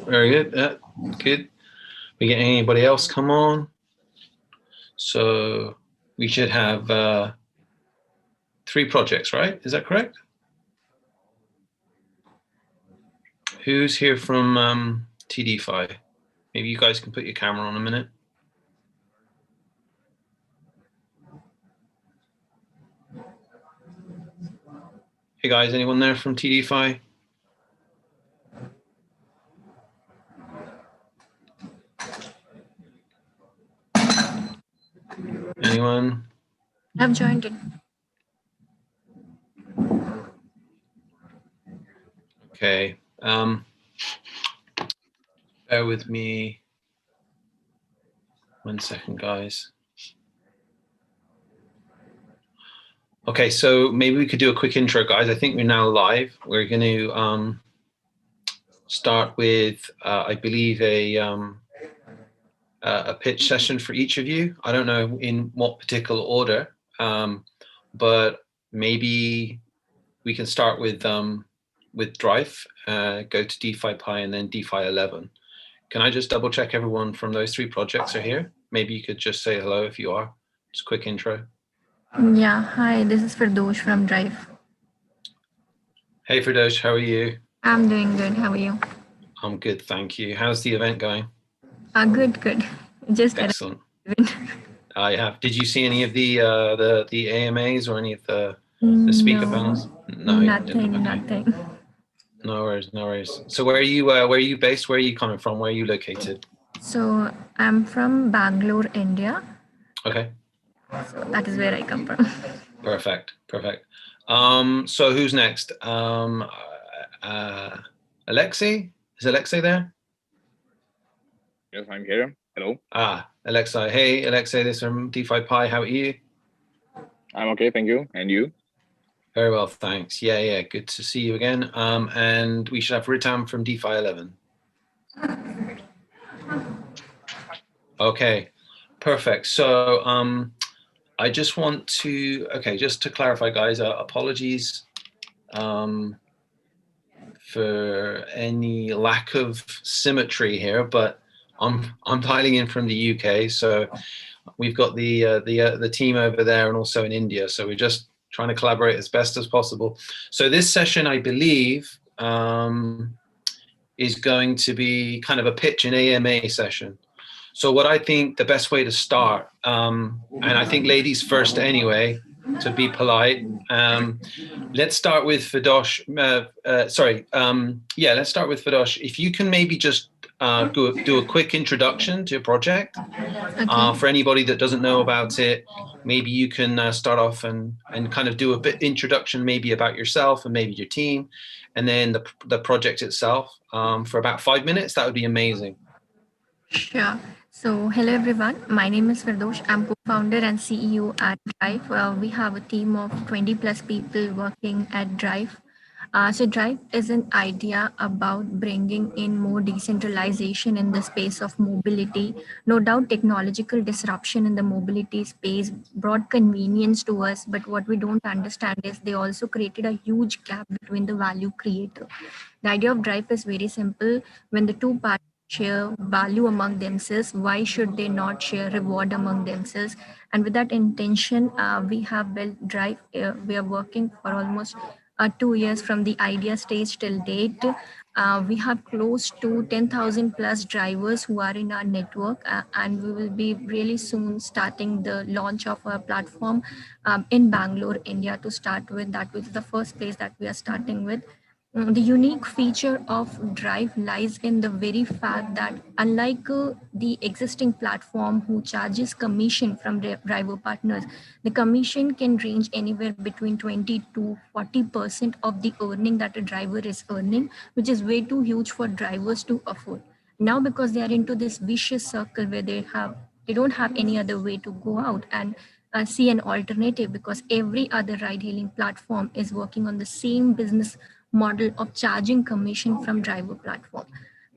very good. Good. We get anybody else come on? So we should have 3 projects, right? Is that correct? Who's here from TDeFi? Maybe you guys can put your camera on a minute. Hey guys, anyone there from TDeFi? Anyone? I've joined it. Okay. Bear with me 1 second, guys. Okay, so maybe we could do a quick intro, guys. I think we're now live. We're going to start with, I believe, a pitch session for each of you. I don't know in what particular order, but maybe we can start with Drife, go to DefyPi, and then Defi 11. Can I just double check everyone from those 3 projects are here? Maybe you could just say hello if you are. Just a quick intro. Yeah, hi, this is Firdosh from Drife. Hey Firdosh, how are you? I'm doing good. How are you? I'm good, thank you. How's the event going? Good. Just excellent. I have. Did you see any of the AMAs or any of the speaker panels? No, nothing. No worries. So where are you based? Where are you coming from? Where are you located? So I'm from Bangalore, India. Okay. So that is where I come from. Perfect. So who's next? Aleksei? Is Aleksei there? Yes, I'm here. Hello. Aleksei. Hey, Aleksei, this is from DefyPi. How are you? I'm okay, thank you. And you? Very well, thanks. Yeah, good to see you again. And we should have Ritam from Defi 11. Okay, perfect. So I just want to, just to clarify, guys, apologies for any lack of symmetry here, but I'm dialing in from the UK, so we've got the team over there and also in India, so we're just trying to collaborate as best as possible. So this session, I believe, is going to be kind of a pitch and AMA session. So what I think the best way to start, and I think ladies first anyway, to be polite, let's start with Firdosh. Let's start with Firdosh. If you can maybe just do a quick introduction to your project. Okay. For anybody that doesn't know about it, maybe you can start off and kind of do a bit introduction maybe about yourself and maybe your team, and then the project itself for about 5 minutes. That would be amazing. Sure. So hello everyone, my name is Firdosh. I'm co-founder and CEO at Drife. We have a team of 20 plus people working at Drife. So Drive is an idea about bringing in more decentralization in the space of mobility. No doubt technological disruption in the mobility space brought convenience to us, but what we don't understand is they also created a huge gap between the value creator. The idea of Drive is very simple. When the two parties share value among themselves, why should they not share reward among themselves? And with that intention, we have built Drive. We are working for almost 2 years from the idea stage till date. We have close to 10,000 plus drivers who are in our network, and we will be really soon starting the launch of our platform in Bangalore, India to start with. That was the first place that we are starting with. The unique feature of Drive lies in the very fact that unlike the existing platform who charges commission from driver partners, the commission can range anywhere between 20 to 40% of the earning that a driver is earning, which is way too huge for drivers to afford. Now, because they are into this vicious circle where they don't have any other way to go out and see an alternative, because every other ride hailing platform is working on the same business model of charging commission from driver platform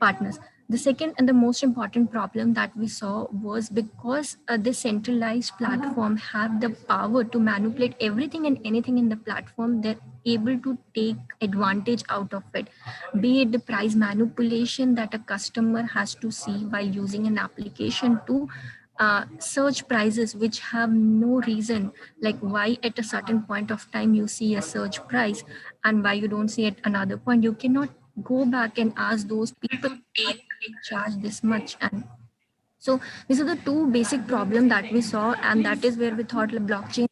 partners. The second and the most important problem that we saw was because the centralized platform have the power to manipulate everything and anything in the platform, that able to take advantage out of it, be it the price manipulation that a customer has to see while using an application to search prices which have no reason, like why at a certain point of time you see a search price and why you don't see at another point. You cannot go back and ask those people why they charge this much. And so these are the two basic problems that we saw, and that is where we thought the blockchain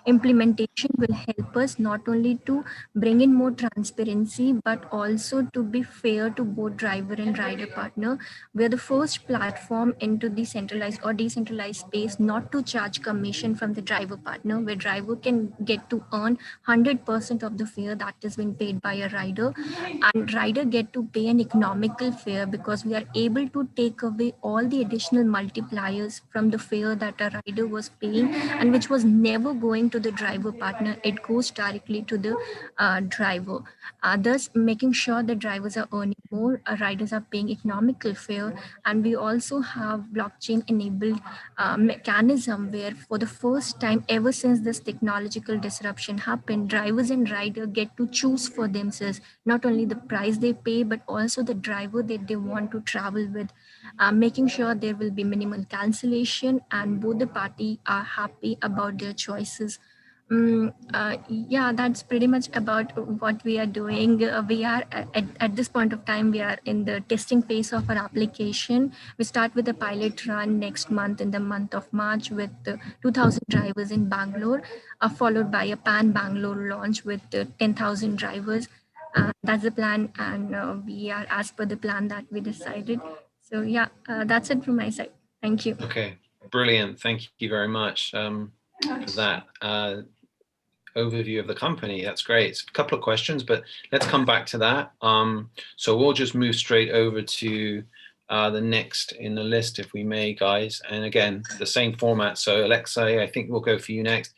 implementation will help us not only to bring in more transparency, but also to be fair to both driver and rider partner. We're the first platform into the centralized or decentralized space not to charge commission from the driver partner, where driver can get to earn 100% of the fare that is being paid by a rider, and rider get to pay an economical fare because we are able to take away all the additional multipliers from the fare that a rider was paying and which was never going to the driver partner. It goes directly to the driver, thus making sure that drivers are earning more, riders are paying economical fare. And we also have blockchain enabled mechanism where for the first time ever since this technological disruption happened, drivers and rider get to choose for themselves not only the price they pay but also the driver that they want to travel with, making sure there will be minimal cancellation and both the party are happy about their choices. Yeah, that's pretty much about what we are doing. We are at this point of time, we are in the testing phase of our application. We start with a pilot run next month in the month of March with 2,000 drivers in Bangalore, followed by a pan Bangalore launch with 10,000 drivers. That's the plan, and we are as per the plan that we decided. So yeah, that's it from my side. Thank you. Okay, brilliant. Thank you very much for that overview of the company. That's great. It's a couple of questions, but let's come back to that. So we'll just move straight over to the next in the list, if we may, guys. And again, the same format. So Aleksei, I think we'll go for you next.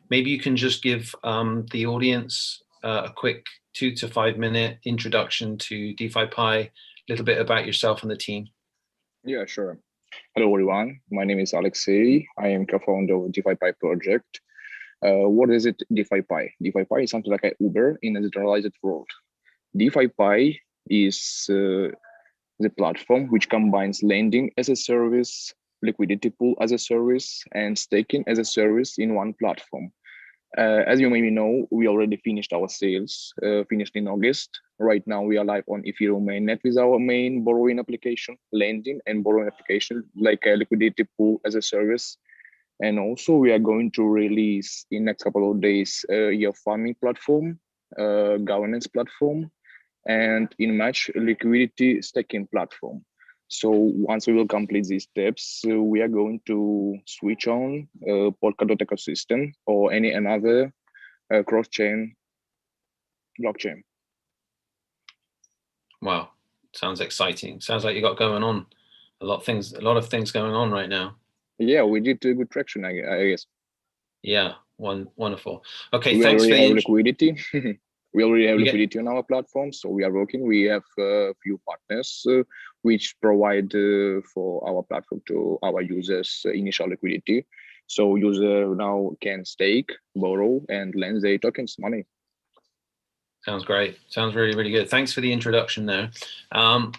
Maybe you can just give the audience a quick 2 to 5 minute introduction to DefyPi, a little bit about yourself and the team. Yeah, sure. Hello, everyone. My name is Aleksei. I am co-founder of DefyPi project. What is it, DefyPi? DefyPi is something like an Uber in a decentralized world. DefyPi is the platform which combines lending as a service, liquidity pool as a service, and staking as a service in one platform. As you maybe know, we already finished our sales, finished in August. Right now, we are live on Ethereum mainnet with our main borrowing application, lending and borrowing application, like a liquidity pool as a service. And also, we are going to release in next couple of days your farming platform, governance platform, and in March, liquidity staking platform. So once we will complete these steps, we are going to switch on Polkadot ecosystem or any another cross-chain blockchain. Wow, sounds exciting. Sounds like you got going on a lot of things going on right now. Yeah, we did good traction, I guess. Yeah, wonderful. Okay, we thanks for already the have liquidity. We already have liquidity on our platform, so we are working. We have a few partners which provide for our platform to our users initial liquidity. So user now can stake, borrow, and lend their tokens money. Sounds great. Sounds really, really good. Thanks for the introduction there.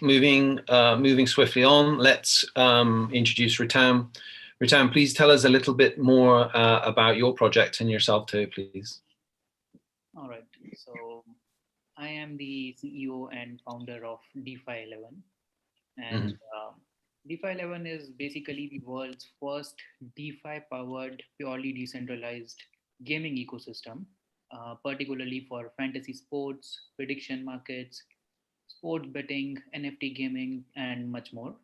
Moving swiftly on, let's introduce Ritam. Ritam, please tell us a little bit more about your project and yourself too, please. All right. So I am the CEO and founder of DeFi 11. And DeFi 11 is basically the world's first DeFi-powered, purely decentralized gaming ecosystem, particularly for fantasy sports, prediction markets, sports betting, NFT gaming, and much more.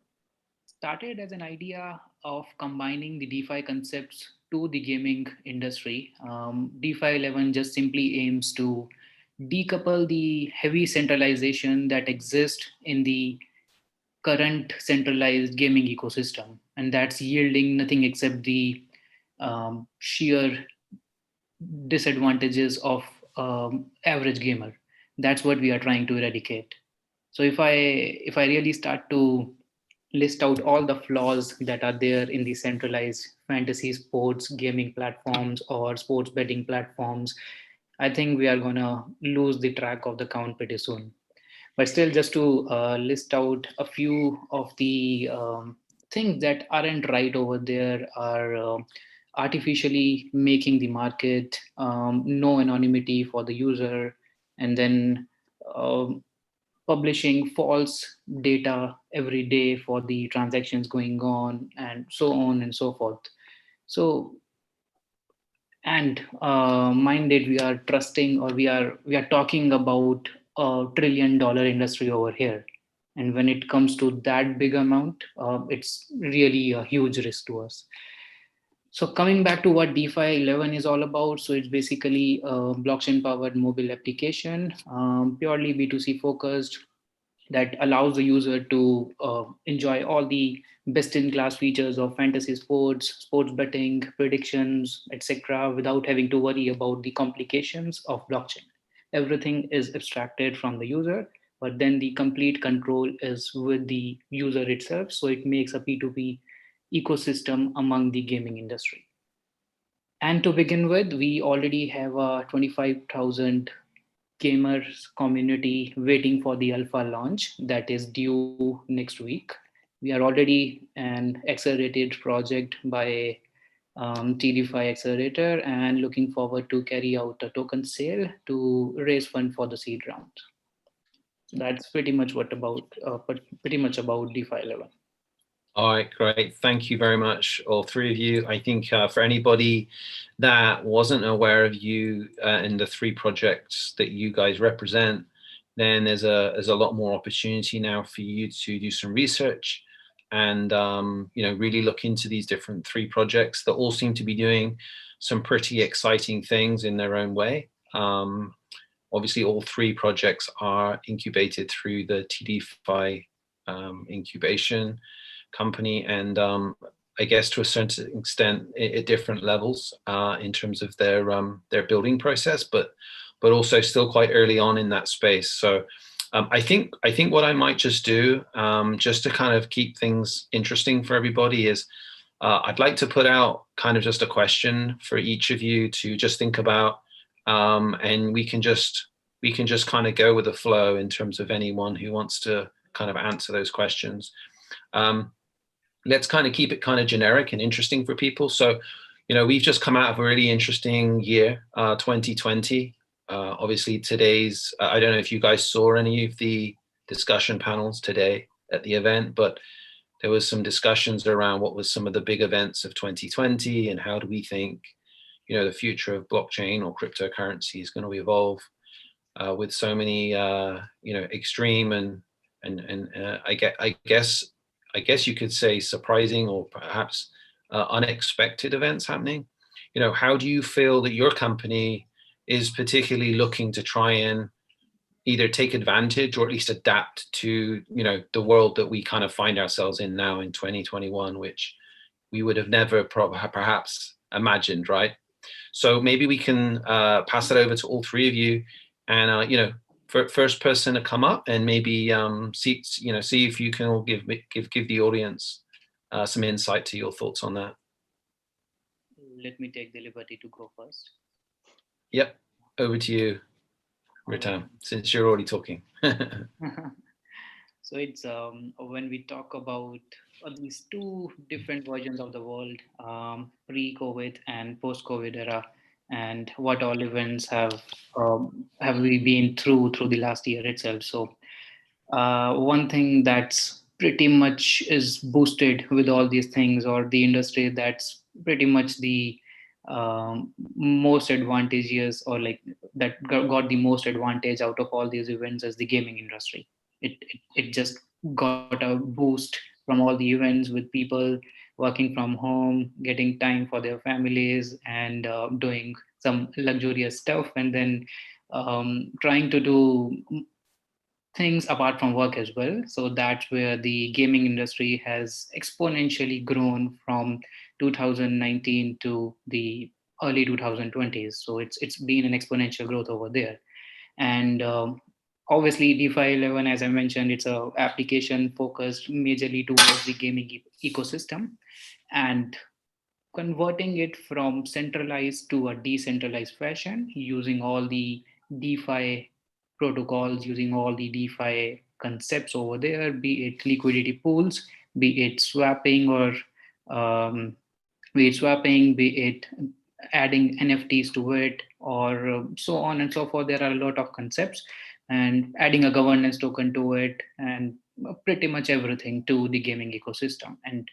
Started as an idea of combining the DeFi concepts to the gaming industry. DeFi 11 just simply aims to decouple the heavy centralization that exists in the current centralized gaming ecosystem, and that's yielding nothing except the sheer disadvantages of average gamer. That's what we are trying to eradicate. So if I really start to list out all the flaws that are there in the centralized fantasy sports gaming platforms or sports betting platforms, I think we are gonna lose the track of the count pretty soon. But still, just to list out a few of the things that aren't right over there are artificially making the market, no anonymity for the user, and then um publishing false data every day for the transactions going on, and so on and so forth. So, and mind that we are trusting, or we are talking about $1 trillion industry over here, and when it comes to that big amount, it's really a huge risk to us. So coming back to what DeFi 11 is all about, so it's basically a blockchain-powered mobile application, purely B2C focused, that allows the user to enjoy all the best-in-class features of fantasy sports, sports betting, predictions, etc., without having to worry about the complications of blockchain. Everything is abstracted from the user, but then the complete control is with the user itself. So it makes a P2P ecosystem among the gaming industry. And to begin with, we already have a 25,000 gamers community waiting for the alpha launch that is due next week. We are already an accelerated project by TDeFi Accelerator, and looking forward to carry out a token sale to raise fund for the seed round. So that's pretty much about DeFi 11. All right, great. Thank you very much, all three of you. I think for anybody that wasn't aware of you and the three projects that you guys represent, then there's a lot more opportunity now for you to do some research and really look into these different three projects that all seem to be doing some pretty exciting things in their own way. Obviously, all three projects are incubated through the TDeFi incubation company, and I guess to a certain extent at different levels in terms of their building process, but also still quite early on in that space. So I think what I might just do, just to kind of keep things interesting for everybody, is I'd like to put out kind of just a question for each of you to just think about, and we can just kind of go with the flow in terms of anyone who wants to kind of answer those questions. Let's kind of keep it kind of generic and interesting for people. So, we've just come out of a really interesting year, 2020. Obviously today's, I don't know if you guys saw any of the discussion panels today at the event, but there was some discussions around what was some of the big events of 2020 and how do we think, the future of blockchain or cryptocurrency is going to evolve with so many, extreme and I guess you could say surprising or perhaps unexpected events happening. How do you feel that your company is particularly looking to try and either take advantage or at least adapt to, the world that we kind of find ourselves in now in 2021, which we would have never perhaps imagined, right? So maybe we can pass it over to all three of you, and first person to come up and maybe see if you can all give the audience some insight to your thoughts on that. Let me take the liberty to go first. Yep, over to you, Ritam, since you're already talking. So it's when we talk about these two different versions of the world, pre-COVID and post-COVID era, and what all events have we been through the last year itself. So one thing that's pretty much is boosted with all these things, or the industry that's pretty much the most advantageous, or like that got the most advantage out of all these events, as the gaming industry. It just got a boost from all the events, with people working from home, getting time for their families, and doing some luxurious stuff, and then trying to do things apart from work as well. So that's where the gaming industry has exponentially grown from 2019 to the early 2020s. So it's been an exponential growth over there. And obviously DeFi 11, as I mentioned, it's a application focused majorly towards the gaming ecosystem. And converting it from centralized to a decentralized fashion using all the DeFi protocols, using all the DeFi concepts over there, be it liquidity pools, be it swapping or be it swapping, be it adding NFTs to it, or so on and so forth. There are a lot of concepts, and adding a governance token to it, and pretty much everything to the gaming ecosystem. And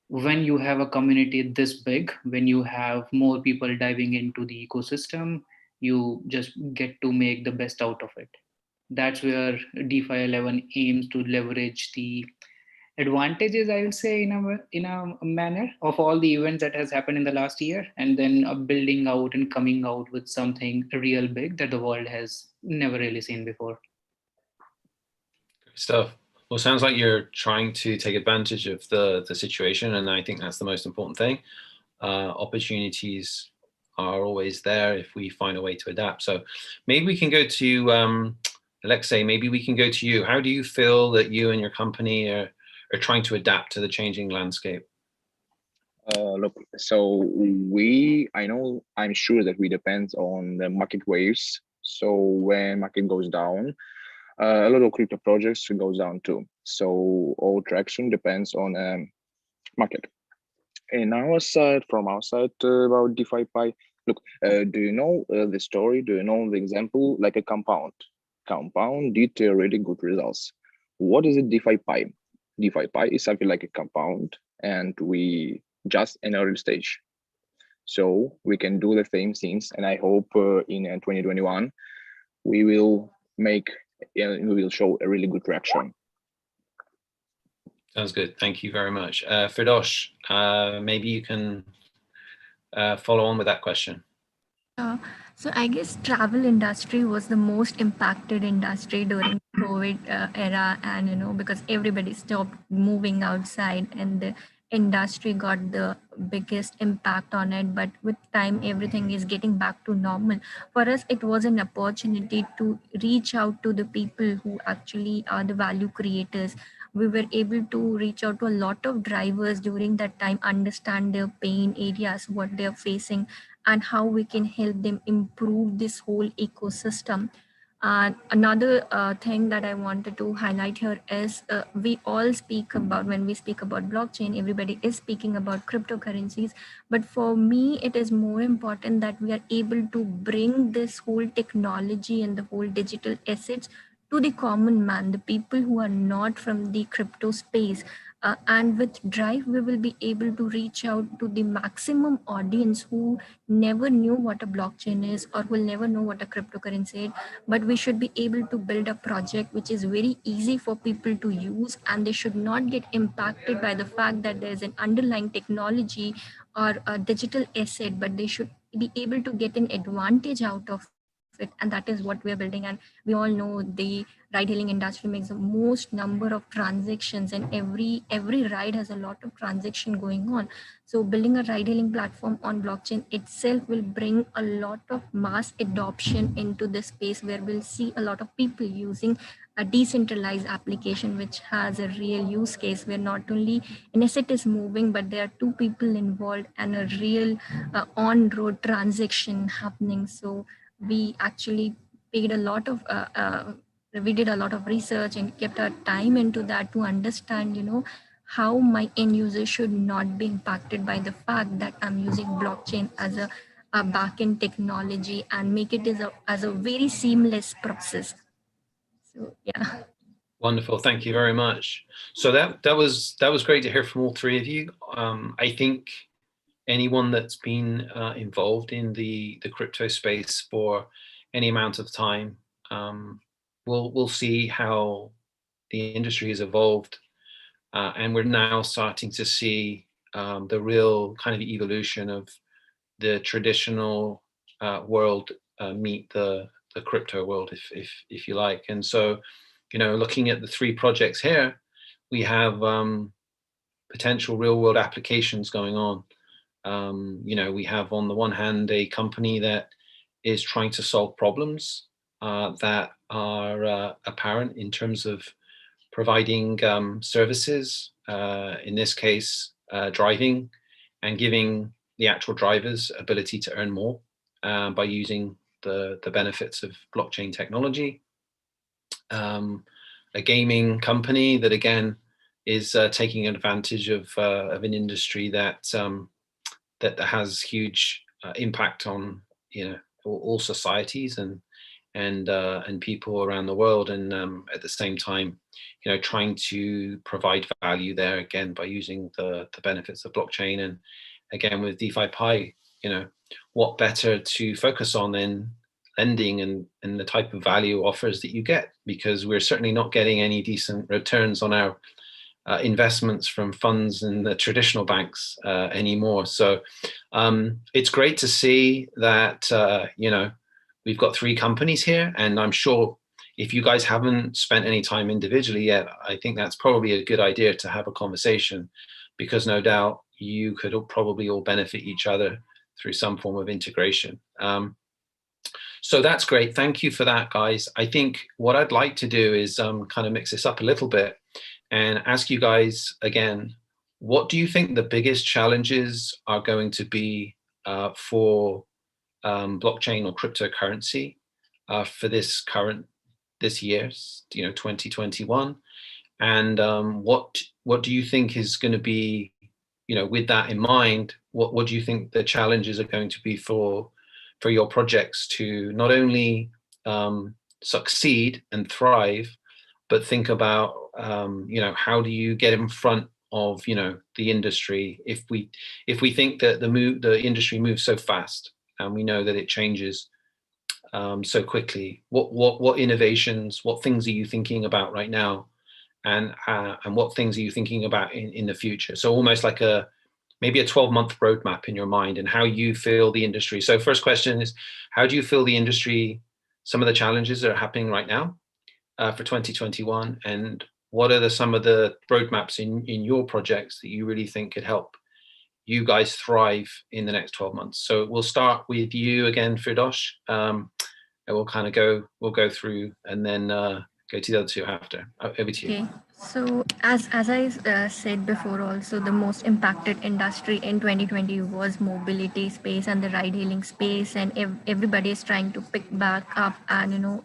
when you have a community this big, when you have more people diving into the ecosystem, you just get to make the best out of it. That's where DeFi 11 aims to leverage the advantages, I will say, in a manner of all the events that has happened in the last year, and then building out and coming out with something real big that the world has never really seen before. Great stuff. Well, it sounds like you're trying to take advantage of the situation, and I think that's the most important thing. Opportunities are always there if we find a way to adapt. So maybe we can go to Aleksei, maybe we can go to you. How do you feel that you and your company are trying to adapt to the changing landscape? Look, so I'm sure that we depend on the market waves. So when market goes down, a lot of crypto projects goes down too. So all traction depends on market. And from our side about DefyPi, look, do you know the story? Do you know the example? Like a compound. Compound did really good results. What is it, DefyPi? DefyPi is something like a compound, and we just in early stage. So we can do the same things, and I hope in 2021 we will show a really good traction. Sounds good. Thank you very much. Firdosh, maybe you can follow on with that question. So I guess travel industry was the most impacted industry during COVID era, and because everybody stopped moving outside, and the industry got the biggest impact on it. But with time, everything is getting back to normal. For us, it was an opportunity to reach out to the people who actually are the value creators. We were able to reach out to a lot of drivers during that time, understand their pain areas, what they're facing, and how we can help them improve this whole ecosystem. Another thing that I wanted to highlight here is we all speak about, when we speak about blockchain, everybody is speaking about cryptocurrencies. But for me, it is more important that we are able to bring this whole technology and the whole digital assets to the common man, the people who are not from the crypto space. And with Drive, we will be able to reach out to the maximum audience who never knew what a blockchain is or will never know what a cryptocurrency is. But we should be able to build a project which is very easy for people to use, and they should not get impacted by the fact that there is an underlying technology or a digital asset, but they should be able to get an advantage out of it. And that is what we are building. And we all know the ride hailing industry makes the most number of transactions, and every ride has a lot of transaction going on. So building a ride hailing platform on blockchain itself will bring a lot of mass adoption into this space, where we'll see a lot of people using a decentralized application which has a real use case, where not only an asset is moving, but there are two people involved and a real on-road transaction happening. So we actually paid a lot of we did a lot of research and kept our time into that to understand how my end user should not be impacted by the fact that I'm using blockchain as a backend technology, and make it as a very seamless process. So yeah. Wonderful. Thank you very much. So that was great to hear from all three of you. I think anyone that's been involved in the crypto space for any amount of time we'll see how the industry has evolved, and we're now starting to see the real kind of evolution of the traditional world meet the crypto world, if you like. And so, looking at the three projects here, we have potential real world applications going on. We have on the one hand a company that is trying to solve problems that are apparent in terms of providing services, in this case, driving, and giving the actual driver's ability to earn more by using the benefits of blockchain technology. A gaming company that again is taking advantage of an industry that that has huge impact on all societies and people around the world, and at the same time trying to provide value there again by using the benefits of blockchain. And again with DefyPi, what better to focus on than lending and the type of value offers that you get, because we're certainly not getting any decent returns on our investments from funds in the traditional banks anymore. So it's great to see that we've got 3 companies here, and I'm sure if you guys haven't spent any time individually yet, I think that's probably a good idea to have a conversation, because no doubt you could probably all benefit each other through some form of integration. So that's great. Thank you for that, guys. I think what I'd like to do is kind of mix this up a little bit and ask you guys again, what do you think the biggest challenges are going to be for blockchain or cryptocurrency for this year, 2021? And what do you think is going to be, with that in mind, what do you think the challenges are going to be for your projects to not only succeed and thrive, but think about how do you get in front of the industry if we think that the industry moves so fast, and we know that it changes so quickly. What innovations, what things are you thinking about right now, and what things are you thinking about in the future? So almost like maybe a 12-month roadmap in your mind, and how you feel the industry. So first question is, how do you feel the industry, some of the challenges that are happening right now for 2021, and what are some of the roadmaps in your projects that you really think could help you guys thrive in the next 12 months? So we'll start with you again, Firdosh, and we'll go through, and then go to the other 2 after. Over to you. Okay, so as I said before, also the most impacted industry in 2020 was mobility space and the ride hailing space, and everybody is trying to pick back up, and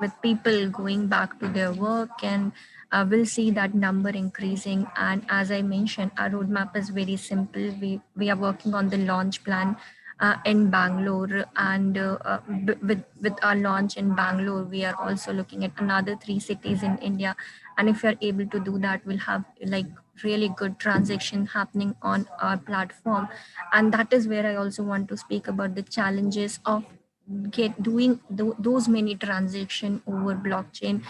with people going back to their work, and we'll see that number increasing. And as I mentioned, our roadmap is very simple. We are working on the launch plan in Bangalore, and with our launch in Bangalore, we are also looking at another 3 cities in India. And if we are able to do that, we'll have like really good transaction happening on our platform. And that is where I also want to speak about the challenges of doing those many transactions over blockchain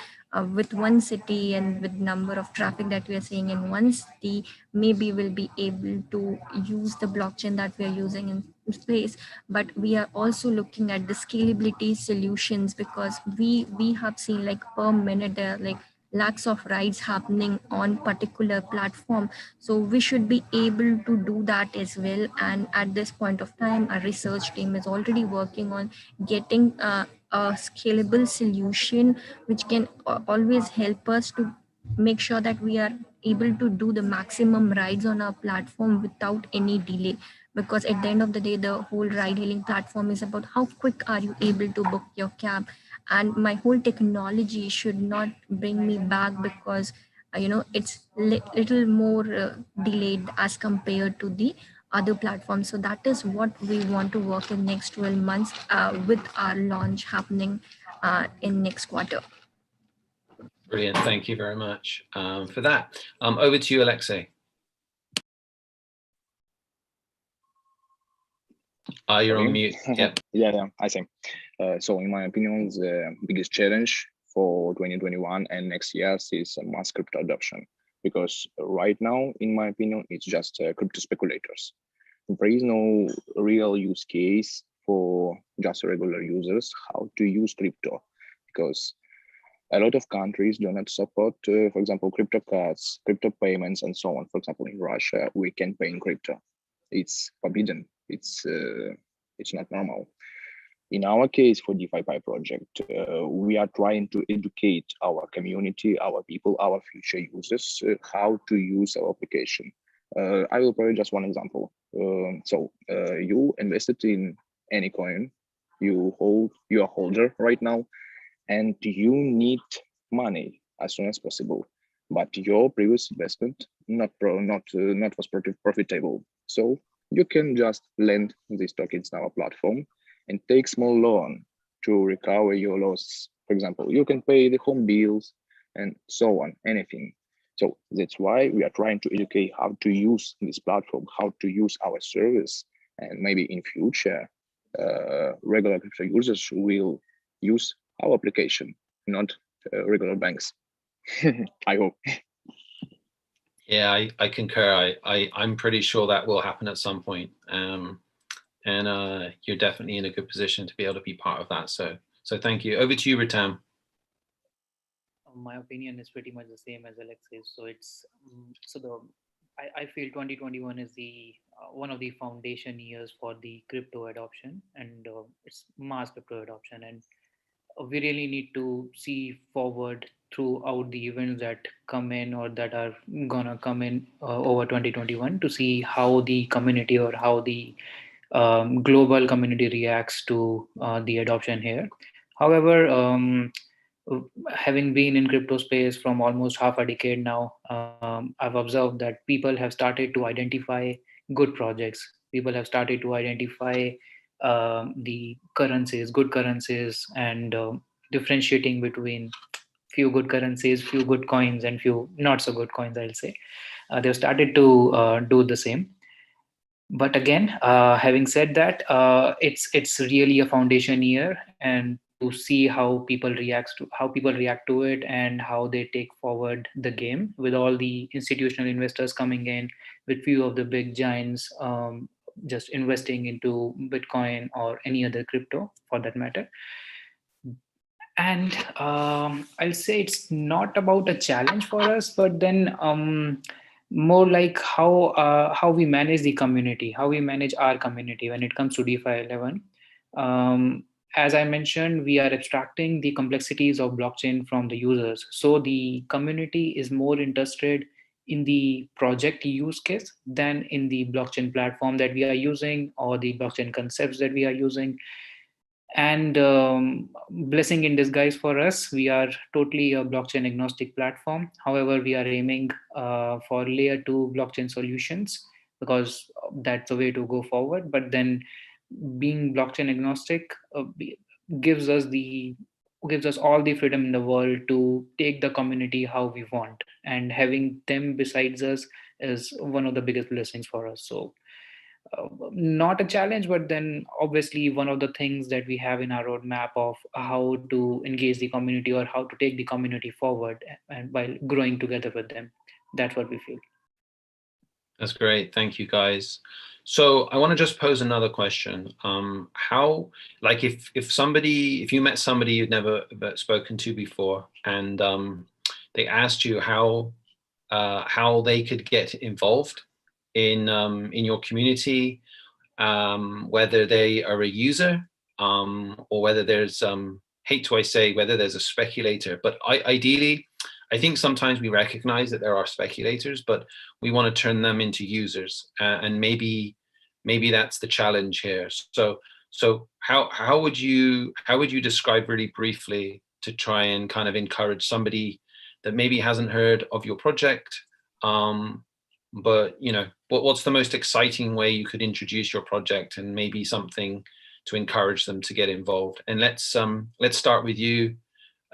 with one city, and with number of traffic that we are seeing in one city. Maybe we'll be able to use the blockchain that we are using in space, but we are also looking at the scalability solutions, because we have seen like per minute there are like lakhs of rides happening on particular platform. So we should be able to do that as well. And at this point of time, our research team is already working on getting a scalable solution which can always help us to make sure that we are able to do the maximum rides on our platform without any delay. Because at the end of the day, the whole ride hailing platform is about how quick are you able to book your cab. And my whole technology should not bring me back, because it's little more delayed as compared to the other platforms. So that is what we want to work in next 12 months with our launch happening in next quarter. Brilliant. Thank you very much for that. Over to you, Aleksei. You're on mute. Yeah. Yeah, I think. So in my opinion, the biggest challenge for 2021 and next years is mass crypto adoption. Because right now, in my opinion, it's just crypto speculators. There is no real use case for just regular users how to use crypto, because a lot of countries do not support, for example, crypto cards, crypto payments, and so on. For example, in Russia, we can pay in crypto. It's forbidden. It's not normal. In our case, for DefyPi project, we are trying to educate our community, our people, our future users, how to use our application. I will provide just one example. You invested in any coin, you are a holder right now, and you need money as soon as possible. But your previous investment not was profitable. So you can just lend these tokens in our platform and take small loan to recover your loss. For example, you can pay the home bills and so on, anything. So that's why we are trying to educate how to use this platform, how to use our service, and maybe in future, regular crypto users will use our application, not regular banks. I hope. Yeah, I concur. I'm pretty sure that will happen at some point. And you're definitely in a good position to be able to be part of that. So thank you. Over to you, Ritam. My opinion is pretty much the same as Aleksei. So it's I feel 2021 is the one of the foundation years for the crypto adoption and it's mass crypto adoption, and we really need to see forward throughout the events that come in or that are gonna come in over 2021 to see how the community or how the global community reacts to the adoption here. However, having been in crypto space from almost half a decade now, I've observed that people have started to identify good projects. People have started to identify the currencies, good currencies, and differentiating between few good currencies, few good coins, and few not so good coins, I'll say. They've started to do the same. But again, having said that, it's really a foundation year, and to see how people react to it and how they take forward the game with all the institutional investors coming in, with few of the big giants just investing into Bitcoin or any other crypto for that matter. And I'll say it's not about a challenge for us, but then more like how we manage the community, how we manage our community when it comes to DeFi 11. As I mentioned, we are abstracting the complexities of blockchain from the users, so the community is more interested in the project use case than in the blockchain platform that we are using or the blockchain concepts that we are using. And blessing in disguise for us, we are totally a blockchain agnostic platform. However, we are aiming for layer 2 blockchain solutions because that's the way to go forward. But then being blockchain agnostic gives us the gives us all the freedom in the world to take the community how we want, and having them besides us is one of the biggest blessings for us. So not a challenge, but then obviously one of the things that we have in our roadmap of how to engage the community or how to take the community forward and while growing together with them. That's what we feel. That's great. Thank you, guys. So I want to just pose another question. How, like, if you met somebody you'd never spoken to before, and they asked you how they could get involved in your community, whether they are a user or whether there's whether there's a speculator, but ideally, I think sometimes we recognize that there are speculators, but we want to turn them into users, and maybe that's the challenge here. So how would you describe really briefly to try and kind of encourage somebody that maybe hasn't heard of your project, but what's the most exciting way you could introduce your project and maybe something to encourage them to get involved? And let's start with you,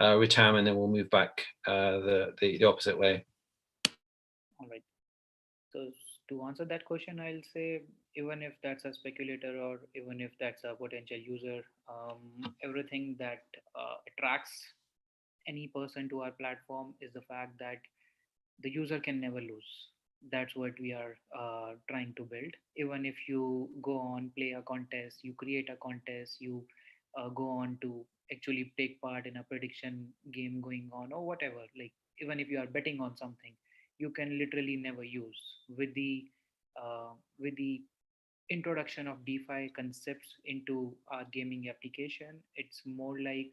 Ritam, and then we'll move back the opposite way. All right. So to answer that question, I'll say even if that's a speculator or even if that's a potential user, everything that attracts any person to our platform is the fact that the user can never lose. That's what we are trying to build. Even if you go on, play a contest, you create a contest, you go on to actually take part in a prediction game going on or whatever, like even if you are betting on something, you can literally never use with the introduction of DeFi concepts into our gaming application. It's more like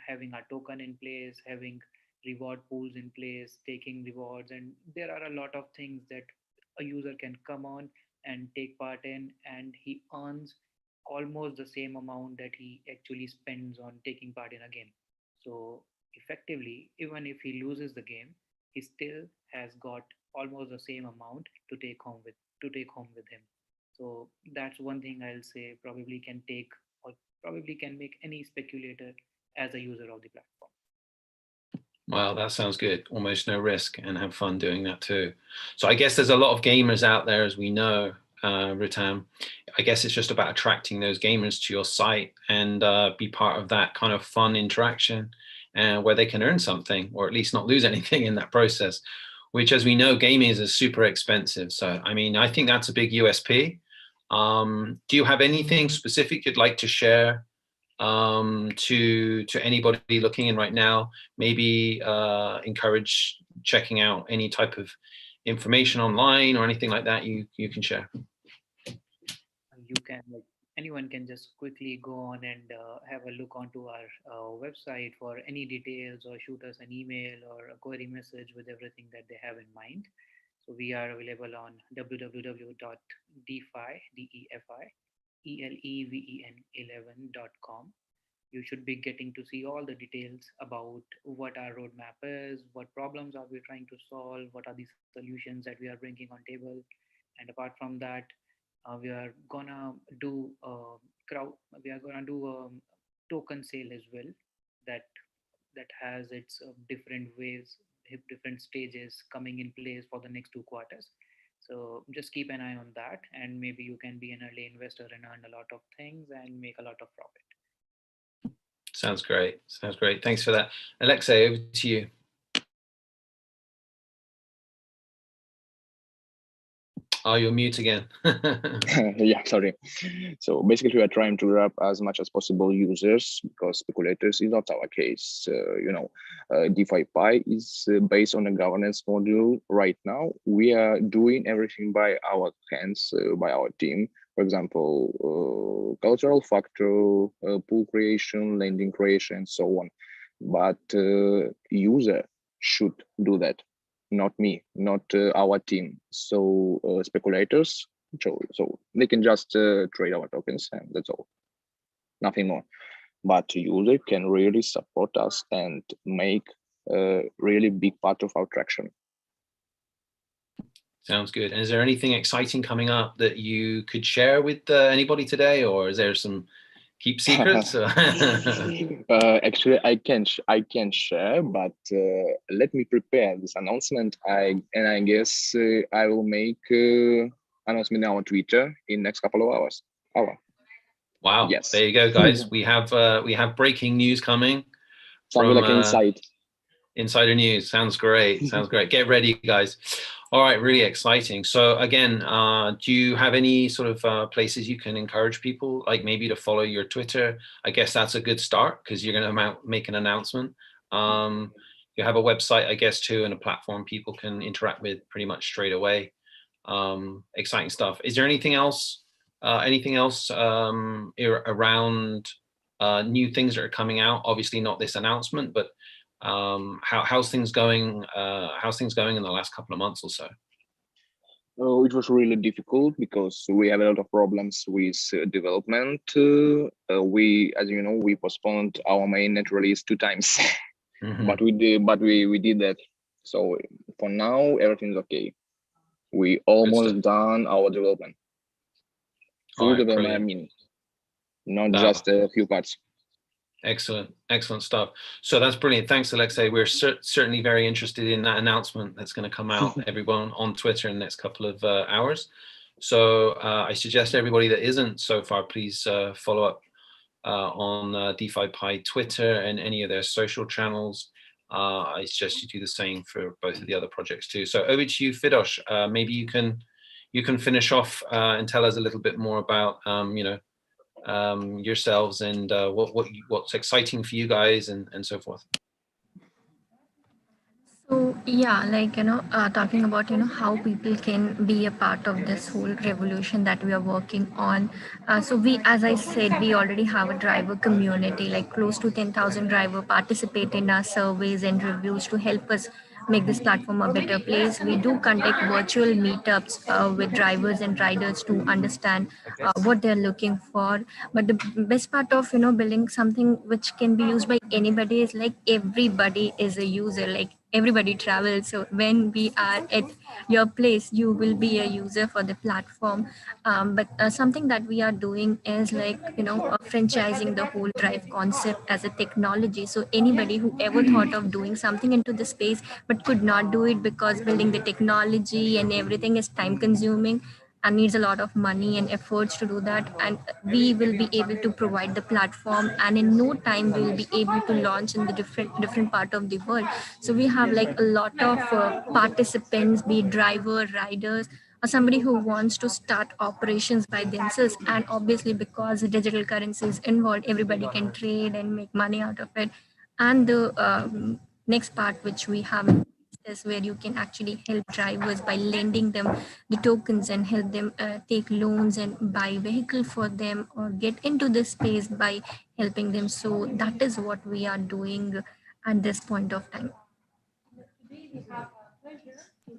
having a token in place, having reward pools in place, taking rewards, and there are a lot of things that a user can come on and take part in, and he earns almost the same amount that he actually spends on taking part in a game. So effectively, even if he loses the game, he still has got almost the same amount to take home with him. So that's one thing I'll say probably can take, or probably can make any speculator as a user of the platform. Wow, that sounds good. Almost no risk, and have fun doing that too. So I guess there's a lot of gamers out there, as we know, Ritam. I guess it's just about attracting those gamers to your site and be part of that kind of fun interaction, and where they can earn something, or at least not lose anything in that process, which, as we know, gaming is super expensive. So, I mean, I think that's a big USP. Do you have anything specific you'd like to share to anybody looking in right now? Maybe encourage checking out any type of information online or anything like that you can share. You can, like, anyone can just quickly go on and have a look onto our website for any details, or shoot us an email or a query message with everything that they have in mind. So we are available on www.defi, DEFI, 11.com. You should be getting to see all the details about what our roadmap is, what problems are we trying to solve, what are the solutions that we are bringing on table. And apart from that, we are gonna do crowd. We are gonna do a token sale as well. That that has its different waves, different stages coming in place for the next 2 quarters. So just keep an eye on that, and maybe you can be an early investor and earn a lot of things and make a lot of profit. Sounds great. Sounds great. Thanks for that. Aleksei, over to you. Oh, you're mute again. Yeah, sorry. So basically, we are trying to grab as much as possible users, because speculators is not our case. DefyPi is based on a governance module. Right now, we are doing everything by our hands, by our team. For example, cultural factor, pool creation, lending creation, and so on. But user should do that, not me, not our team. So speculators, so they can just trade our tokens, and that's all, nothing more. But user can really support us and make a really big part of our traction. Sounds good. And is there anything exciting coming up that you could share with anybody today, or is there some keep secrets? Actually, I can share, but let me prepare this announcement. I guess I will make announcement now on Twitter in next couple of hours. Wow. Yes. There you go, guys. We have breaking news coming. Something like insider news. Sounds great. Sounds great. Get ready, guys. All right, really exciting. So again, do you have any sort of places you can encourage people, like maybe to follow your Twitter? I guess that's a good start, because you're going to make an announcement. You have a website, I guess, too, and a platform people can interact with pretty much straight away. Exciting stuff. Is there anything else? Around new things that are coming out? Obviously not this announcement, but how's things going? How's things going in the last couple of months or so? Oh, it was really difficult because we have a lot of problems with development. We, as you know, we postponed our mainnet release 2 times, but we did that. So for now, everything's okay. We almost done our development. Full development, I mean, not just a few parts. Excellent stuff. So that's brilliant. Thanks, Aleksei. We're certainly very interested in that announcement that's going to come out, everyone, on Twitter in the next couple of hours. So I suggest everybody that isn't so far, please follow up on DefyPi Twitter and any of their social channels. I suggest you do the same for both of the other projects too. So over to you, Firdosh. Maybe you can finish off and tell us a little bit more about yourselves and what's exciting for you guys and so forth. So yeah, like talking about how people can be a part of this whole revolution that we are working on. So we, as I said, we already have a driver community, like close to 10,000 driver participate in our surveys and reviews to help us make this platform a better place. We do conduct virtual meetups with drivers and riders to understand what they're looking for. But the best part of building something which can be used by anybody is like everybody is a user. Like everybody travels, so when we are at your place you will be a user for the platform. But something that we are doing is like franchising the whole Drive concept as a technology. So anybody who ever thought of doing something into the space but could not do it because building the technology and everything is time consuming and needs a lot of money and efforts to do that, and we will be able to provide the platform, and in no time we will be able to launch in the different part of the world. So we have like a lot of participants, be it driver, riders, or somebody who wants to start operations by themselves. And obviously because digital currency is involved, everybody can trade and make money out of it. And the next part which we have is where you can actually help drivers by lending them the tokens and help them take loans and buy vehicle for them or get into this space by helping them. So that is what we are doing at this point of time.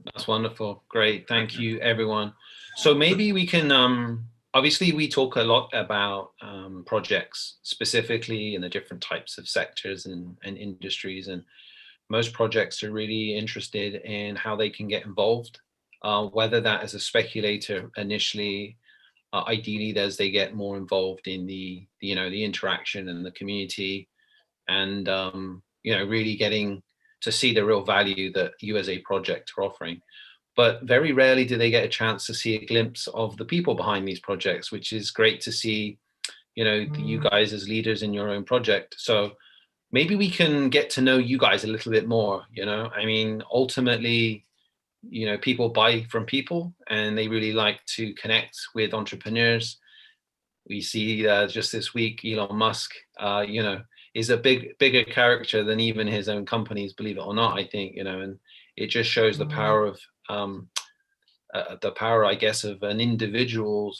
That's wonderful. Great. Thank you, everyone. So maybe we can, obviously we talk a lot about projects specifically in the different types of sectors and industries, and most projects are really interested in how they can get involved, whether that as a speculator initially, ideally as they get more involved in the interaction and the community, and really getting to see the real value that you as a project are offering. But very rarely do they get a chance to see a glimpse of the people behind these projects, which is great to see, you guys as leaders in your own project. So maybe we can get to know you guys a little bit more. I mean, ultimately, people buy from people and they really like to connect with entrepreneurs. We see just this week, Elon Musk, is a bigger character than even his own companies, believe it or not, I think, and it just shows the power of, I guess, of an individual.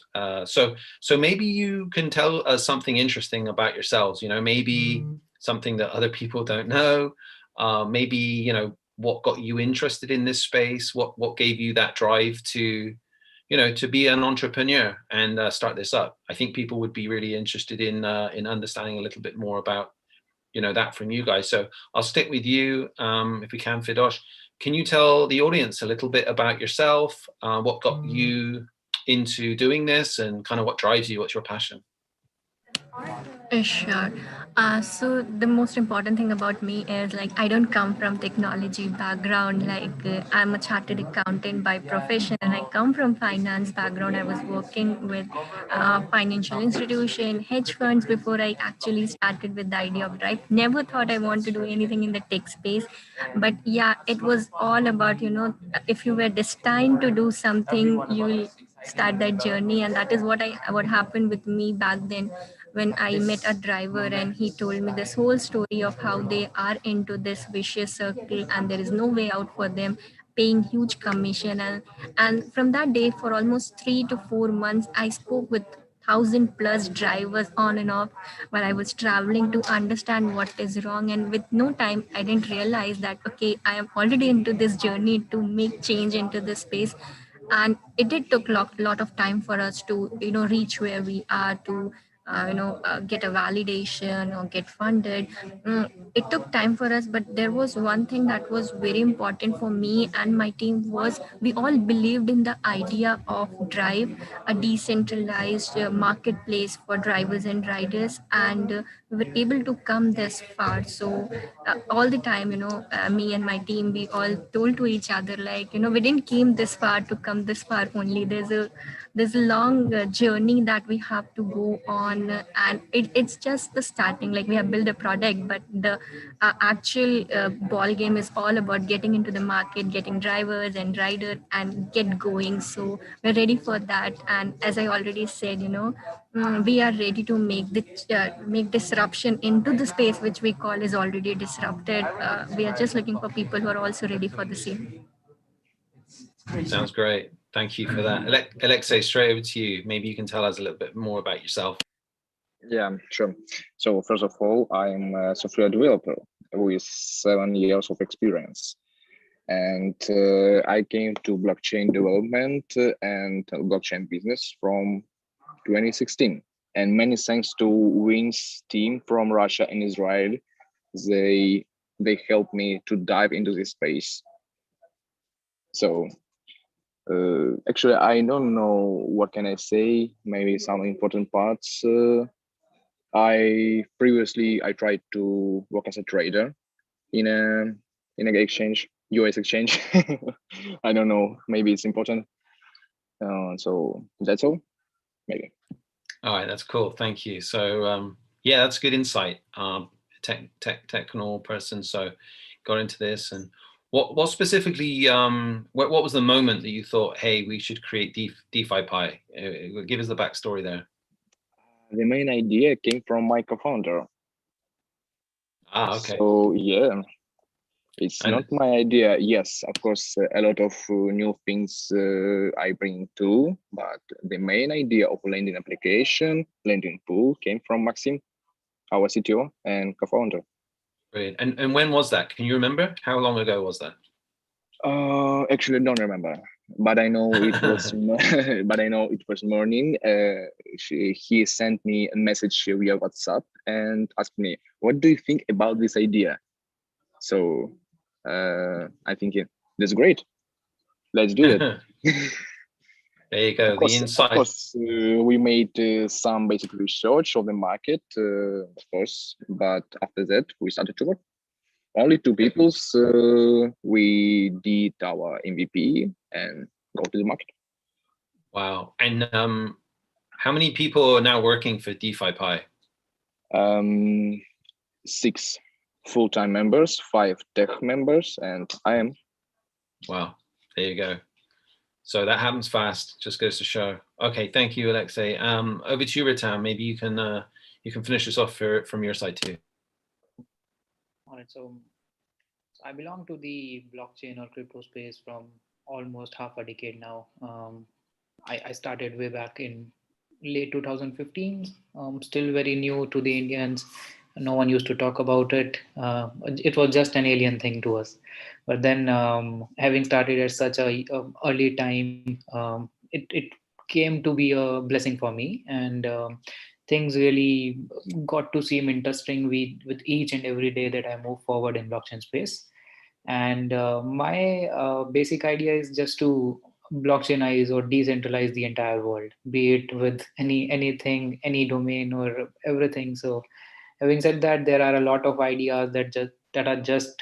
So maybe you can tell us something interesting about yourselves, maybe something that other people don't know, maybe, what got you interested in this space, what gave you that drive to, to be an entrepreneur and start this up. I think people would be really interested in understanding a little bit more about, that from you guys. So I'll stick with you, if we can, Firdosh. Can you tell the audience a little bit about yourself, what got you into doing this, and kind of what drives you, what's your passion? Sure. So the most important thing about me is like I don't come from technology background. Like I'm a chartered accountant by profession, and I come from finance background. I was working with financial institution, hedge funds before I actually started with the idea of Drive. Never thought I want to do anything in the tech space, but yeah, it was all about if you were destined to do something, you will start that journey, and that is what happened with me back then when I met a driver and he told me this whole story of how they are into this vicious circle and there is no way out for them, paying huge commission. And from that day, for almost 3 to 4 months, I spoke with 1,000+ drivers on and off while I was traveling to understand what is wrong. And with no time, I didn't realize that, okay, I am already into this journey to make change into this space. And it did took lot of time for us to reach where we are, to get a validation or get funded. It took time for us, but there was one thing that was very important for me and my team was we all believed in the idea of Drive, a decentralized marketplace for drivers and riders, and we were able to come this far. So all the time, me and my team, we all told to each other like, we didn't came this far to come this far only. There's a long journey that we have to go on, and it's just the starting. Like we have built a product, but the actual ball game is all about getting into the market, getting drivers and riders and get going. So we're ready for that, and as I already said, we are ready to make disruption into the space which we call is already disrupted. We are just looking for people who are also ready for the same. Sounds great. Thank you for that. Aleksei, straight over to you. Maybe you can tell us a little bit more about yourself. Yeah, sure. So first of all, I'm a software developer with 7 years of experience. And I came to blockchain development and blockchain business from 2016. And many thanks to Win's team from Russia and Israel, they helped me to dive into this space. So actually, I don't know what can I say. Maybe some important parts. I tried to work as a trader in an exchange, US exchange. I don't know. Maybe it's important. So that's all. Maybe. All right, that's cool. Thank you. So yeah, that's good insight. Technical person. So got into this, and what specifically? What was the moment that you thought, hey, we should create DefyPi? Give us the backstory there. The main idea came from my co-founder. Ah, okay. So yeah, it's not my idea. Yes, of course, a lot of new things I bring too, but the main idea of lending application, lending pool came from Maxim, our CTO and co-founder. Great. And when was that? Can you remember? How long ago was that? Actually, don't remember, but I know it was. But I know it was morning. He sent me a message via WhatsApp and asked me, "What do you think about this idea?" So I think that's great. Let's do it. There you go. Of course, the insight. Of course, we made some basic research of the market, of course, but after that, we started to work. Only two people, we did our MVP and go to the market. Wow. And how many people are now working for DefyPi? 6 full-time members, 5 tech members, and I am. Wow. There you go. So that happens fast. Just goes to show. Okay. Thank you, Aleksei. Over to you, Ritam. Maybe you can finish this off from your side too. All right. So I belong to the blockchain or crypto space from almost half a decade now. I started way back in late 2015, still very new to the Indians. No one used to talk about it. It was just an alien thing to us. But then having started at such a early time, it came to be a blessing for me. And things really got to seem interesting with each and every day that I move forward in blockchain space. And my basic idea is just to blockchainize or decentralize the entire world, be it with anything, any domain or everything. So having said that, there are a lot of ideas that are just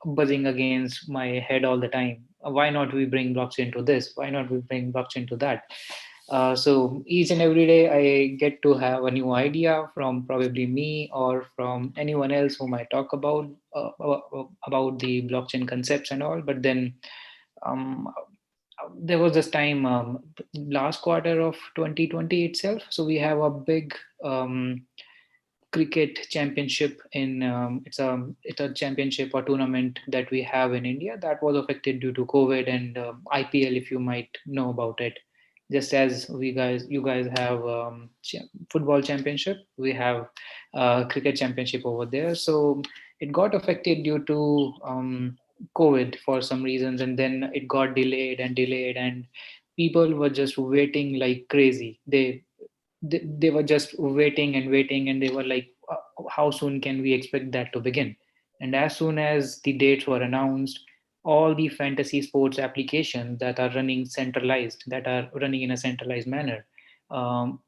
buzzing against my head all the time. Why not we bring blockchain to this? Why not we bring blockchain to that? So each and every day I get to have a new idea from probably me or from anyone else whom I talk about the blockchain concepts and all. But then um, there was this time last quarter of 2020 itself. So we have a big cricket championship in it's a championship or tournament that we have in India that was affected due to COVID and IPL, if you might know about it. Just as you guys have football championship, we have cricket championship over there. So it got affected due to COVID for some reasons, and then it got delayed and delayed, and people were just waiting like crazy. They were just waiting and waiting, and they were like, how soon can we expect that to begin? And as soon as the dates were announced, all the fantasy sports applications that are running centralized, that are running in a centralized manner,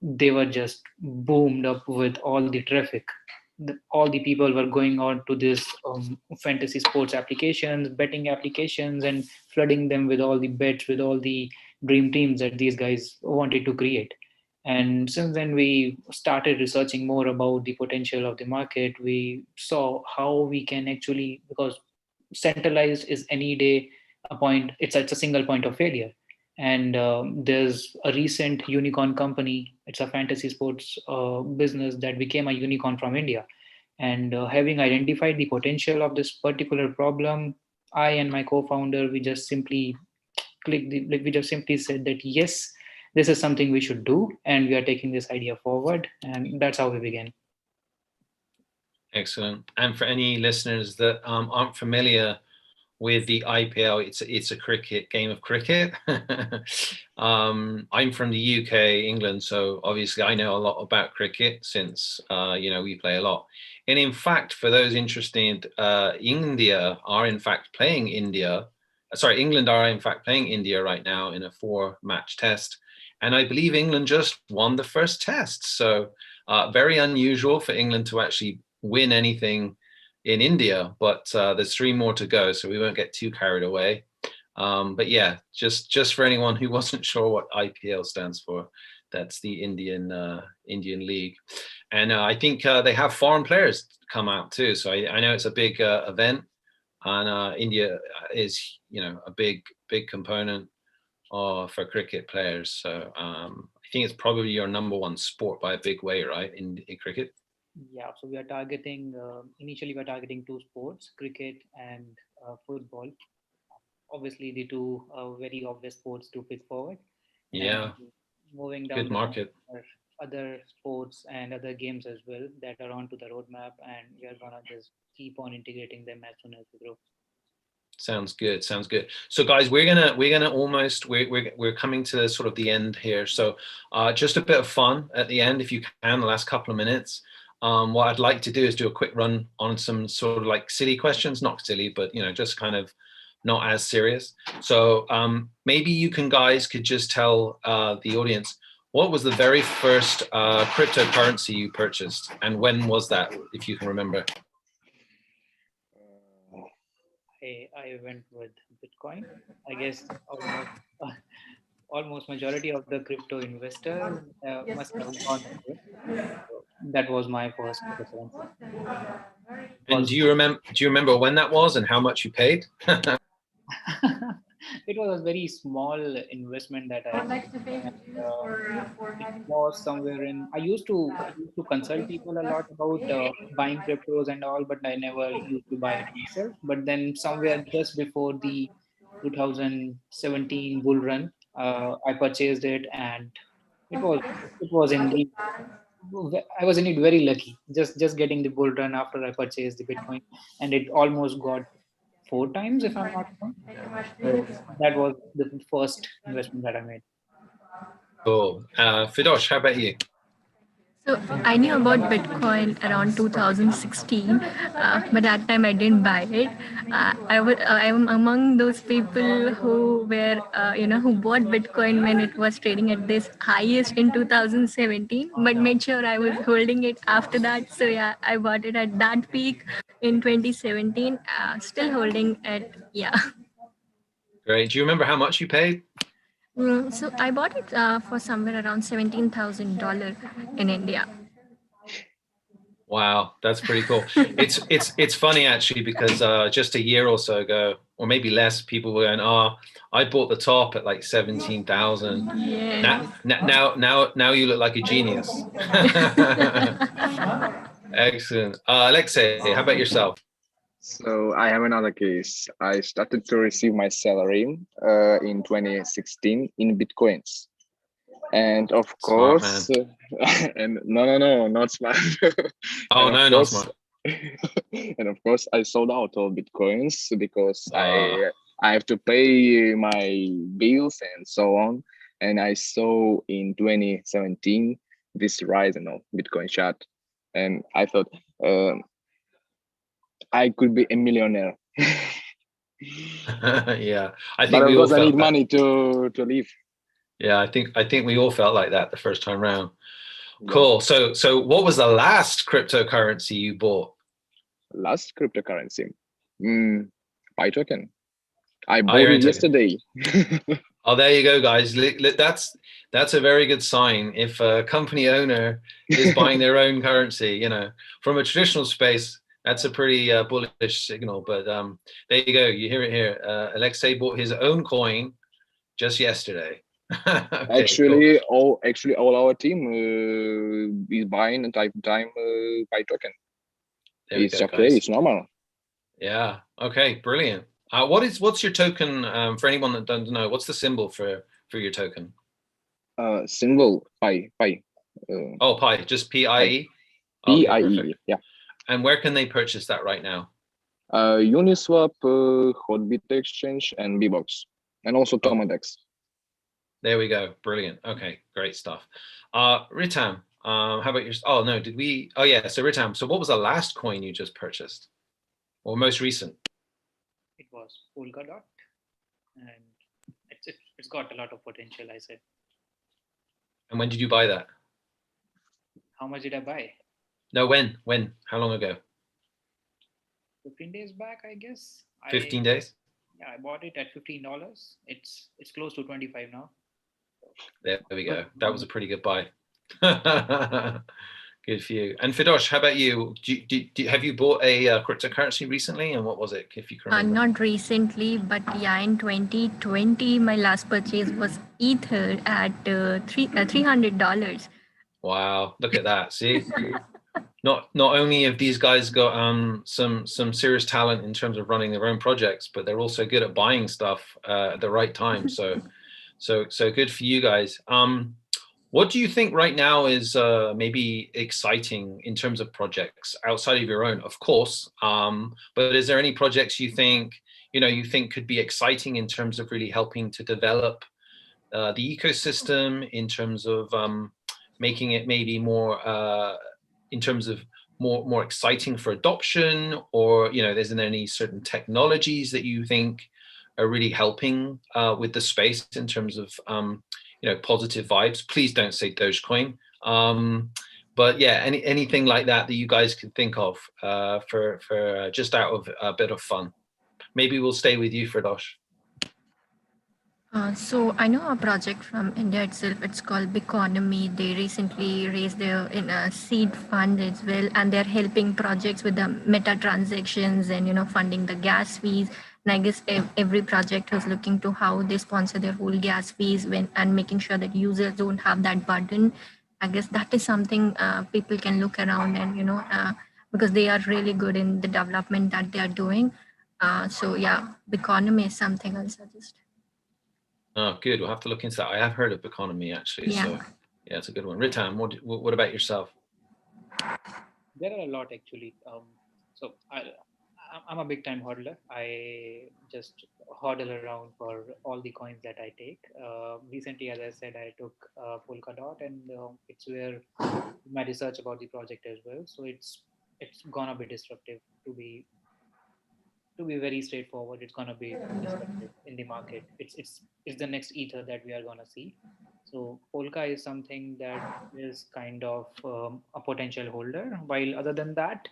they were just boomed up with all the traffic. All the people were going on to this fantasy sports applications, betting applications, and flooding them with all the bets, with all the dream teams that these guys wanted to create. And since then, we started researching more about the potential of the market. We saw how we can actually, because centralized is any day a point, it's a single point of failure. And there's a recent unicorn company, it's a fantasy sports business that became a unicorn from India. And having identified the potential of this particular problem, I and my co-founder, we just simply we just simply said that yes, this is something we should do, and we are taking this idea forward, and that's how we began. Excellent. And for any listeners that aren't familiar with the IPL. It's a cricket game of cricket. I'm from the UK, England, so obviously I know a lot about cricket since you know, we play a lot. And in fact, for those interested, India are in fact playing India. Sorry, England are in fact playing India right now in a 4-match test, and I believe England just won the first test. So very unusual for England to actually win anything in India, but there's 3 more to go, so we won't get too carried away. But yeah, just for anyone who wasn't sure what IPL stands for, that's the Indian League. And I think they have foreign players come out too. So I know it's a big event, and India is, you know, a big component for cricket players. So I think it's probably your #1 sport by a big way, right? In cricket. Yeah, so we are targeting, initially we're targeting 2 sports, cricket and football. Obviously the 2 very obvious sports to pick forward. Yeah, And moving down good the line, market. there are other sports and other games as well that are onto the roadmap, and we are gonna just keep on integrating them as soon as we grow. Sounds good. Sounds good. So guys, we're gonna almost we're coming to sort of the end here. So just a bit of fun at the end, if you can, the last couple of minutes. What I'd like to do is do a quick run on some sort of like silly questions, not silly, but you know, just kind of not as serious. So maybe you guys could just tell the audience, what was the very first cryptocurrency you purchased, and when was that, if you can remember? I went with Bitcoin. I guess almost almost majority of the crypto investors must have gone through it. So that was my first cryptocurrency. And do you remember when that was and how much you paid? It was a very small investment that I made, and it was somewhere in. I used to consult people a lot about buying cryptos and all, but I never used to buy it myself. But then somewhere just before the 2017 bull run, I purchased it, and it was it was indeed. I was indeed very lucky. Just getting the bull run after I purchased the Bitcoin, and it almost got 4 times, if I'm not wrong. So that was the first investment that I made. Cool. Firdosh, how about you? So I knew about Bitcoin around 2016, but that time I didn't buy it. I'm among those people who were, who bought Bitcoin when it was trading at this highest in 2017, but made sure I was holding it after that. So yeah, I bought it at that peak in 2017. Still holding it. Yeah. Great. Do you remember how much you paid? So I bought it for somewhere around $17,000 in India. Wow, that's pretty cool. It's funny actually, because just a year or so ago, or maybe less, people were going, "Oh, I bought the top at like 17,000." Yes. Now you look like a genius. Excellent. Aleksei, how about yourself? So I have another case. I started to receive my salary in 2016 in Bitcoins. And of Smart course, man. and no, not smart. Oh no, not smart. And of course, I sold out all Bitcoins because I have to pay my bills and so on. And I saw in 2017 this rise in Bitcoin chart, and I thought I could be a millionaire. Yeah, I think But of we all course, I felt need that. money to live. Yeah, I think we all felt like that the first time round. Yeah. Cool. So what was the last cryptocurrency you bought? Last cryptocurrency, Pi token. I Oh, bought your own it token. yesterday. Oh, there you go, guys. That's a very good sign. If a company owner is buying their own currency, you know, from a traditional space, that's a pretty bullish signal. But there you go. You hear it here. Aleksei bought his own coin just yesterday. Okay, Actually, cool. all our team is buying a time Pi token. There we It's go, okay. guys. It's normal. Yeah. Okay. Brilliant. What's your token? For anyone that doesn't know, what's the symbol for your token? Symbol Pi. Oh, Pi. Just PIE. PIE. Okay, perfect. Yeah. And where can they purchase that right now? Uniswap, Hotbit Exchange, and Bbox, and also Tomadex. There we go. Brilliant. Okay, great stuff. Ritam, how about your? Oh no, did we? Oh yeah. So Ritam, so what was the last coin you just purchased, or most recent? It was Polkadot, and it's got a lot of potential, I said. And when did you buy that? How much did I buy? No, when? When? How long ago? 15 days back, I guess. 15 days? Yeah, I bought it at $15. It's close to 25 now. There we go. That was a pretty good buy. Good for you. And Firdosh, how about you? Have you bought a cryptocurrency recently? And what was it, if you can remember? Not recently, but yeah, in 2020, my last purchase was Ether at $300. Wow, look at that. See? Not only have these guys got some serious talent in terms of running their own projects, but they're also good at buying stuff at the right time. So good for you guys. What do you think right now is maybe exciting in terms of projects outside of your own, of course? But is there any projects you think could be exciting in terms of really helping to develop the ecosystem, in terms of making it maybe more in terms of more exciting for adoption, or there's any certain technologies that you think are really helping with the space in terms of positive vibes? Please don't say Dogecoin, but yeah, anything like that you guys can think of for just out of a bit of fun. Maybe we'll stay with you, Firdosh. So I know a project from India itself. It's called Biconomy. They recently raised their seed fund as well, and they're helping projects with the meta transactions and funding the gas fees. And I guess every project is looking to how they sponsor their whole gas fees and making sure that users don't have that burden. I guess that is something people can look around and because they are really good in the development that they are doing. So yeah, Biconomy is something I'll suggest. Oh, good. We'll have to look into that. I have heard of Biconomy actually. Yeah. So yeah, it's a good one. Ritam, what about yourself? There are a lot actually. So I'm a big time hodler. I just hodl around for all the coins that I take. Recently, as I said, I took Polkadot, and it's where my research about the project as well. So it's gonna be disruptive. To be very straightforward, it's gonna be disruptive in the market. It's the next Ether that we are gonna see. So Polka is something that is kind of a potential holder. While other than that,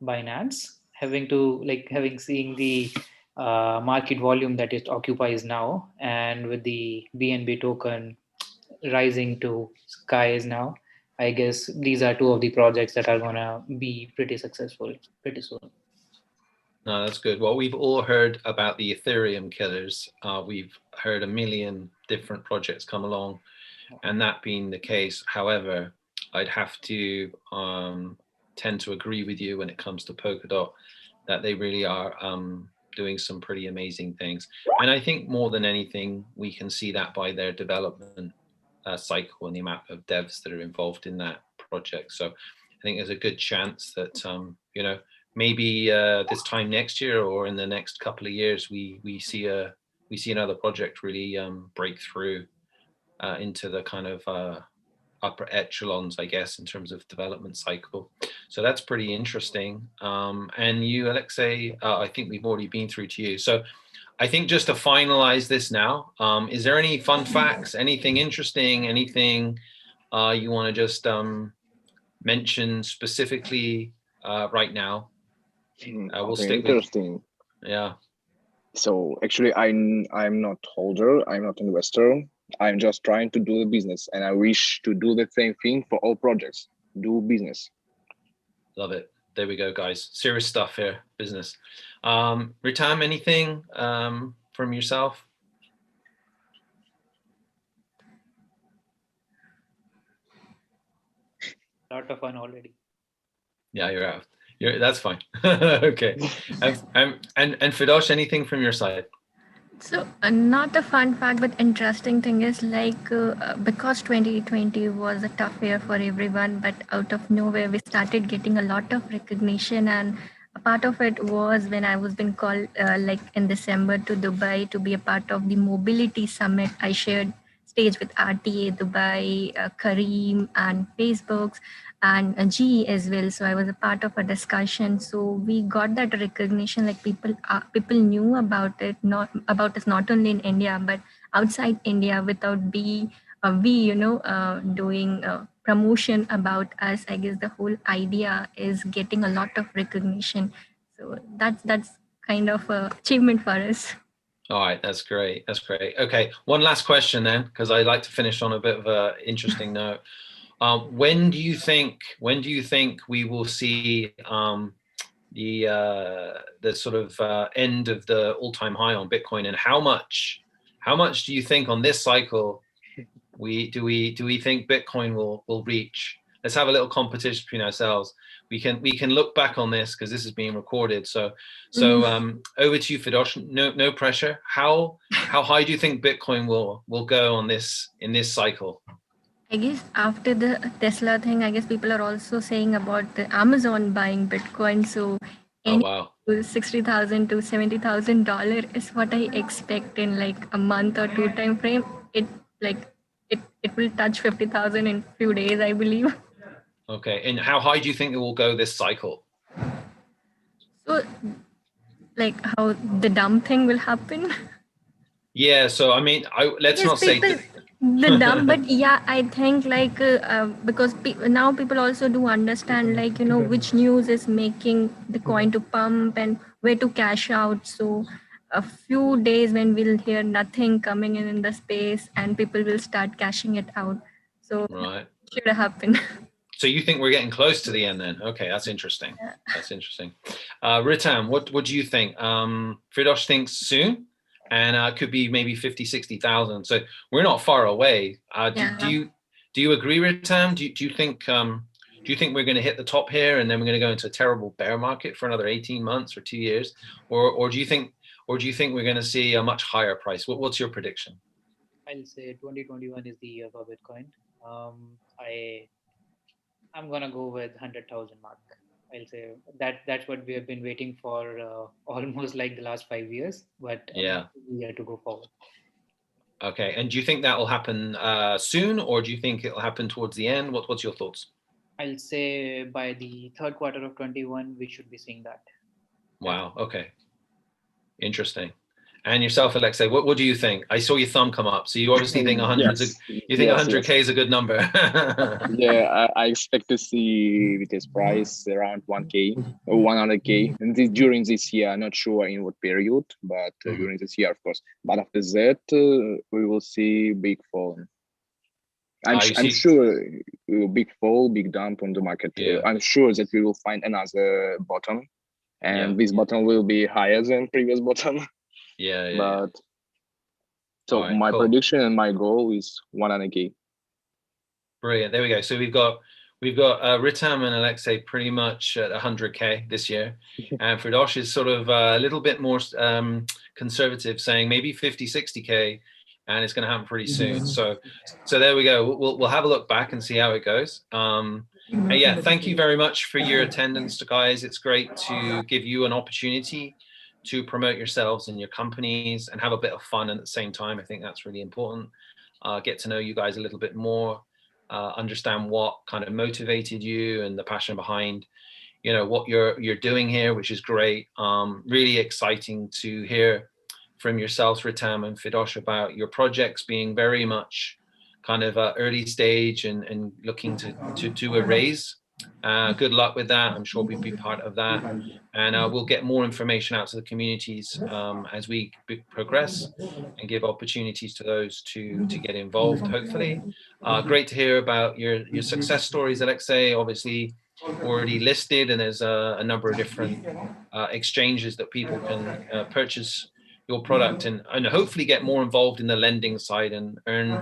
Binance, having seen the market volume that it occupies now, and with the BNB token rising to skies now, I guess these are two of the projects that are gonna be pretty successful pretty soon. No, that's good. Well, we've all heard about the Ethereum killers. We've heard a million different projects come along, and that being the case, however, I'd have to tend to agree with you when it comes to Polkadot, that they really are doing some pretty amazing things. And I think more than anything, we can see that by their development cycle and the amount of devs that are involved in that project. So I think there's a good chance that, maybe this time next year or in the next couple of years, we see another project really break through into the kind of upper echelons, I guess, in terms of development cycle. So that's pretty interesting. And you, Aleksei, I think we've already been through to you. So I think just to finalize this now, is there any fun facts, anything interesting, anything you want to just mention specifically right now? We'll stick interesting. Yeah. So actually, I'm not holder. I'm not investor. I'm just trying to do the business, and I wish to do the same thing for all projects. Do business. Love it. There we go, guys. Serious stuff here. Business. Ritam, anything from yourself? A lot of fun already. Yeah, you're out. That's fine. Okay. And Firdosh, anything from your side? So not a fun fact, but interesting thing is because 2020 was a tough year for everyone, but out of nowhere we started getting a lot of recognition and part of it was when I was been called like in December to Dubai to be a part of the mobility summit. I shared stage with RTA Dubai, Kareem, and Facebooks, and G as well. So I was a part of a discussion. So we got that recognition. Like people knew about it, not about us, not only in India but outside India, without we doing promotion about us. I guess the whole idea is getting a lot of recognition. So that's kind of a achievement for us. All right, that's great. That's great. Okay, one last question then, because I like to finish on a bit of an interesting note. When do you think we will see the sort of end of the all-time high on Bitcoin, and how much do you think on this cycle we think Bitcoin will reach? Let's have a little competition between ourselves. We can look back on this because this is being recorded. So over to you, Firdosh. No pressure. How high do you think Bitcoin will go on this in this cycle? I guess after the Tesla thing, I guess people are also saying about the Amazon buying Bitcoin. So wow. $60,000 to $70,000 is what I expect in like a month or two time frame. It will touch 50,000 in a few days, I believe. Okay, and how high do you think it will go this cycle? So, like how the dumb thing will happen. Yeah. So I mean, let's not say the dumb, but yeah, I think like because now people also do understand like which news is making the coin to pump and where to cash out. So a few days when we'll hear nothing coming in the space and people will start cashing it out. So right, should happen. So you think we're getting close to the end then? Okay, that's interesting. That's interesting. Ritam, what do you think? Firdosh thinks soon, and could be maybe 50, 60,000. So we're not far away. Do you agree, Ritam? Do you think we're going to hit the top here and then we're going to go into a terrible bear market for another 18 months or 2 years, or do you think we're going to see a much higher price? What's your prediction? I'll say 2021 is the year for Bitcoin. I'm gonna go with 100,000 mark. I'll say that's what we have been waiting for almost like the last 5 years, but yeah, we have to go forward. Okay, and do you think that will happen soon, or do you think it'll happen towards the end? What's your thoughts? I'll say by the third quarter of 21, we should be seeing that. Wow. Okay. Interesting. And yourself, Aleksei, what do you think? I saw your thumb come up, so you obviously think 100K is a good number. Yeah, I expect to see this price around 1K or 100K during this year. I'm not sure in what period, but during this year, of course. But after that, we will see big fall. I'm sure big fall, big dump on the market. Yeah. I'm sure that we will find another bottom, and this bottom will be higher than previous bottom. Yeah. But so right, my prediction and my goal is 100K. Brilliant. There we go. So we've got Ritam and Aleksei pretty much at 100K this year, and Firdosh is sort of a little bit more conservative, saying maybe 50, 60K, and it's going to happen pretty soon. So there we go. We'll have a look back and see how it goes. And yeah, thank you very much for your attendance, guys. It's great to give you an opportunity to promote yourselves and your companies and have a bit of fun at the same time. I think that's really important. Get to know you guys a little bit more, understand what kind of motivated you and the passion behind, what you're doing here, which is great. Really exciting to hear from yourselves, Ritam and Firdosh, about your projects being very much kind of early stage and looking to do a raise. Good luck with that. I'm sure we'll be part of that. And we'll get more information out to the communities as we progress and give opportunities to those to get involved, hopefully. Great to hear about your success stories, Aleksei. Obviously already listed, and there's a number of different exchanges that people can purchase your product and hopefully get more involved in the lending side and earn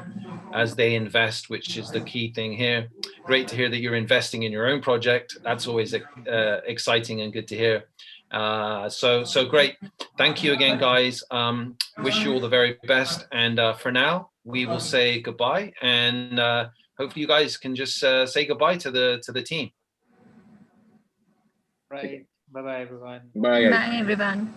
as they invest, which is the key thing here. Great to hear that you're investing in your own project. That's always exciting and good to hear. So great. Thank you again, guys. Wish you all the very best. And for now, we will say goodbye. And hopefully you guys can just say goodbye to the team. Right. Bye bye, everyone. Bye, guys. Bye, everyone.